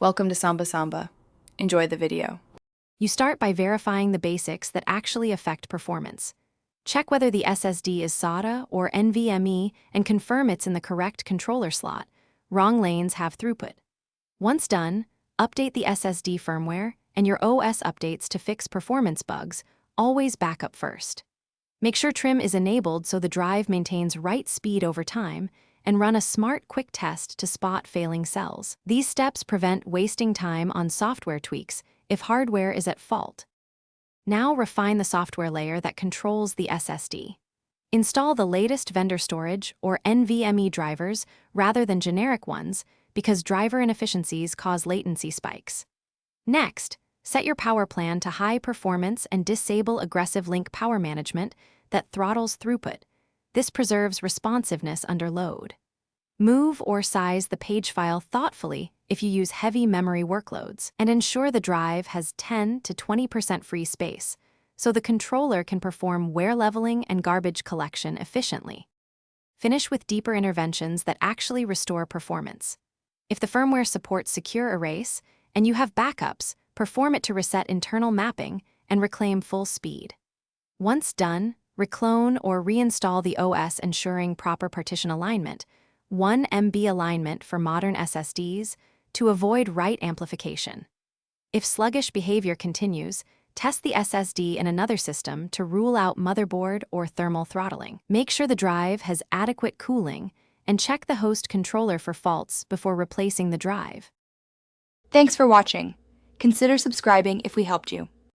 Welcome to Samba Samba. Enjoy the video. You start by verifying the basics that actually affect performance. Check whether the SSD is SATA or NVMe and confirm it's in the correct controller slot. Wrong lanes have throughput. Once done, update the SSD firmware and your OS updates to fix performance bugs. Always backup first. Make sure trim is enabled so the drive maintains right speed over time, and run a smart quick test to spot failing cells. These steps prevent wasting time on software tweaks if hardware is at fault. Now refine the software layer that controls the SSD. Install the latest vendor storage or NVMe drivers rather than generic ones because driver inefficiencies cause latency spikes. Next, set your power plan to high performance and disable aggressive link power management that throttles throughput. This preserves responsiveness under load. Move or size the page file thoughtfully if you use heavy memory workloads, and ensure the drive has 10 to 20% free space, so the controller can perform wear leveling and garbage collection efficiently. Finish with deeper interventions that actually restore performance. If the firmware supports secure erase and you have backups, perform it to reset internal mapping and reclaim full speed. Once done, reclone or reinstall the OS, ensuring proper partition alignment, 1 MB alignment for modern SSDs, to avoid write amplification. If sluggish behavior continues, test the SSD in another system to rule out motherboard or thermal throttling. Make sure the drive has adequate cooling, and check the host controller for faults before replacing the drive. Thanks for watching. Consider subscribing if we helped you.